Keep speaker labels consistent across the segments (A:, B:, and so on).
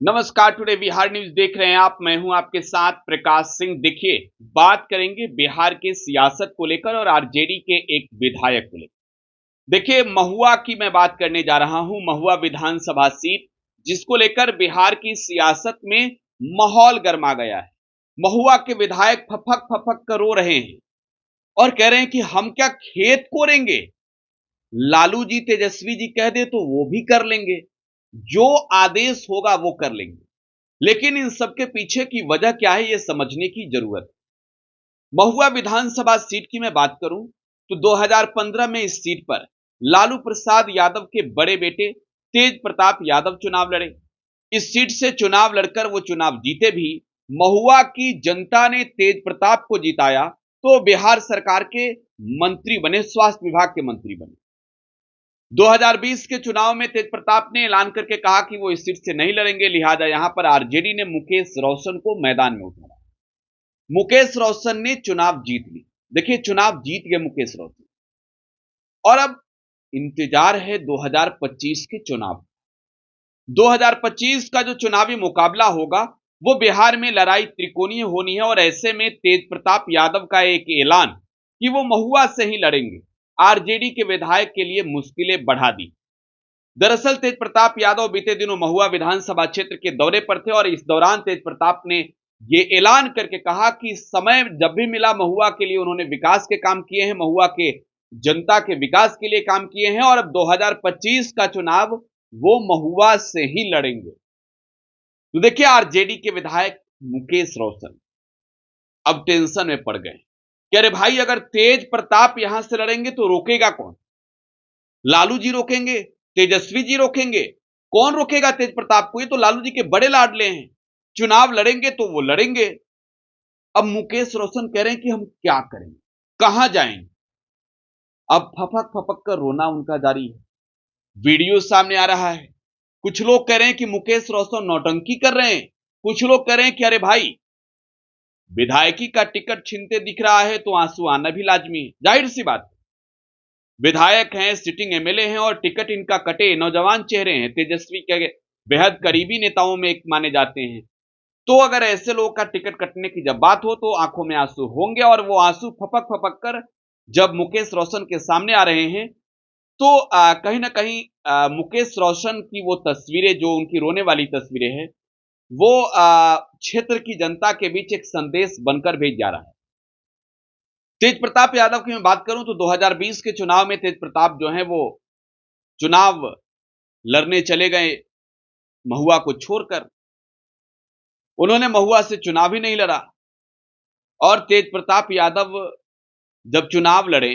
A: नमस्कार। Today Bihar news देख रहे हैं आप। मैं हूं आपके साथ प्रकाश सिंह। देखिए, बात करेंगे बिहार के सियासत को लेकर और आरजेडी के एक विधायक को लेकर। देखिए, महुआ की मैं बात करने जा रहा हूं। महुआ विधानसभा सीट जिसको लेकर बिहार की सियासत में माहौल गर्मा गया है। महुआ के विधायक फपक फपक कर रो रहे हैं और कह रहे हैं कि हम क्या खेत कोरेंगे। लालू जी तेजस्वी जी कह दे तो वो भी कर लेंगे, जो आदेश होगा वो कर लेंगे। लेकिन इन सबके पीछे की वजह क्या है, यह समझने की जरूरत है। महुआ विधानसभा सीट की मैं बात करूं तो 2015 में इस सीट पर लालू प्रसाद यादव के बड़े बेटे तेज प्रताप यादव चुनाव लड़े। इस सीट से चुनाव लड़कर वो चुनाव जीते भी। महुआ की जनता ने तेज प्रताप को जिताया तो बिहार सरकार के मंत्री बने, स्वास्थ्य विभाग के मंत्री बने। 2020 के चुनाव में तेज प्रताप ने ऐलान करके कहा कि वो इस सीट से नहीं लड़ेंगे, लिहाजा यहां पर आरजेडी ने मुकेश रोशन को मैदान में उतारा। मुकेश रोशन ने चुनाव जीत ली। देखिए, चुनाव जीत गए मुकेश रोशन और अब इंतजार है 2025 के चुनाव। 2025 का जो चुनावी मुकाबला होगा वो बिहार में लड़ाई त्रिकोणीय होनी है और ऐसे में तेज प्रताप यादव का एक ऐलान कि वो महुआ से ही लड़ेंगे आरजेडी के विधायक के लिए मुश्किलें बढ़ा दी। दरअसल तेज प्रताप यादव बीते दिनों महुआ विधानसभा क्षेत्र के दौरे पर थे और इस दौरान तेज प्रताप ने यह ऐलान करके कहा कि समय जब भी मिला महुआ के लिए उन्होंने विकास के काम किए हैं, महुआ के जनता के विकास के लिए काम किए हैं और अब 2025 का चुनाव वो महुआ से ही लड़ेंगे। तो देखिए, आरजेडी के विधायक मुकेश रोशन अब टेंशन में पड़ गए कि अरे भाई, अगर तेज प्रताप यहां से लड़ेंगे तो रोकेगा कौन? लालू जी रोकेंगे, तेजस्वी जी रोकेंगे, कौन रोकेगा तेज प्रताप को? ये तो लालू जी के बड़े लाडले हैं, चुनाव लड़ेंगे तो वो लड़ेंगे। अब मुकेश रोशन कह रहे हैं कि हम क्या करेंगे, कहां जाएंगे। अब फपक फपक कर रोना उनका जारी है। वीडियो सामने आ रहा है। कुछ लोग कह रहे हैं कि मुकेश रोशन नौटंकी कर रहे हैं, कुछ लोग कह रहे हैं कि अरे भाई, विधायकी का टिकट छीनते दिख रहा है तो आंसू आना भी लाजमी है। जाहिर सी बात, विधायक हैं, सिटिंग एमएलए हैं और टिकट इनका कटे, नौजवान चेहरे हैं, तेजस्वी के बेहद करीबी नेताओं में एक माने जाते हैं। तो अगर ऐसे लोगों का टिकट कटने की जब बात हो तो आंखों में आंसू होंगे और वो आंसू फपक फपक कर जब मुकेश रोशन के सामने आ रहे हैं तो कहीं ना कहीं मुकेश रोशन की वो तस्वीरें, जो उनकी रोने वाली तस्वीरें हैं, वो क्षेत्र की जनता के बीच एक संदेश बनकर भेज जा रहा है। तेज प्रताप यादव की मैं बात करूं तो 2020 के चुनाव में तेज प्रताप जो है वो चुनाव लड़ने चले गए महुआ को छोड़कर। उन्होंने महुआ से चुनाव ही नहीं लड़ा और तेज प्रताप यादव जब चुनाव लड़े,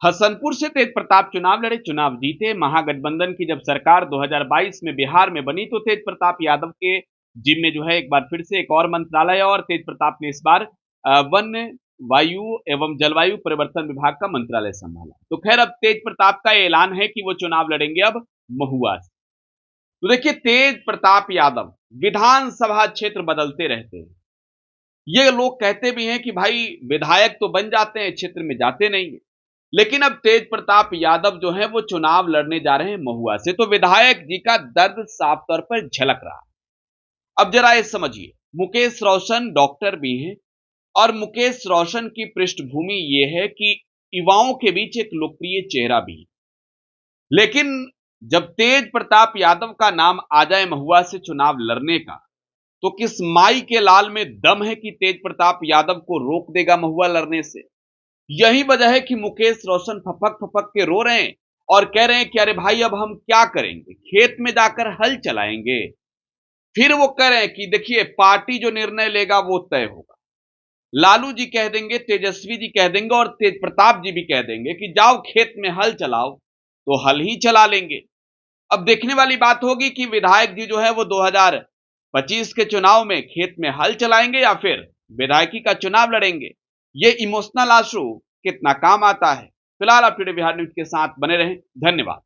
A: हसनपुर से तेज प्रताप चुनाव लड़े, चुनाव जीते। महागठबंधन की जब सरकार 2022 में बिहार में बनी तो तेज प्रताप यादव के जिम में जो है एक बार फिर से एक और मंत्रालय और तेज प्रताप ने इस बार वन, वायु एवं जलवायु परिवर्तन विभाग का मंत्रालय संभाला। तो खैर, अब तेज प्रताप का ऐलान है कि वो चुनाव लड़ेंगे अब महुआ से। तो देखिए, तेज प्रताप यादव विधानसभा क्षेत्र बदलते रहते हैं। ये लोग कहते भी हैं कि भाई, विधायक तो बन जाते हैं, क्षेत्र में जाते नहीं है। लेकिन अब तेज प्रताप यादव जो है वो चुनाव लड़ने जा रहे हैं महुआ से, तो विधायक जी का दर्द साफ तौर पर झलक रहा है। अब जरा ये समझिए, मुकेश रोशन डॉक्टर भी हैं और मुकेश रोशन की पृष्ठभूमि ये है कि युवाओं के बीच एक लोकप्रिय चेहरा भी है। लेकिन जब तेज प्रताप यादव का नाम आ जाए महुआ से चुनाव लड़ने का, तो किस माई के लाल में दम है कि तेज प्रताप यादव को रोक देगा महुआ लड़ने से? यही वजह है कि मुकेश रोशन फपक फपक के रो रहे हैं और कह रहे हैं कि अरे भाई, अब हम क्या करेंगे, खेत में जाकर हल चलाएंगे। फिर वो कह रहे हैं कि देखिए, पार्टी जो निर्णय लेगा वो तय होगा। लालू जी कह देंगे, तेजस्वी जी कह देंगे और तेज प्रताप जी भी कह देंगे कि जाओ खेत में हल चलाओ, तो हल ही चला लेंगे। अब देखने वाली बात होगी कि विधायक जी जो है वो 2025 के चुनाव में खेत में हल चलाएंगे या फिर विधायकी का चुनाव लड़ेंगे। ये इमोशनल आंसू कितना काम आता है। फिलहाल आप टुडे बिहार न्यूज के साथ बने रहें। धन्यवाद।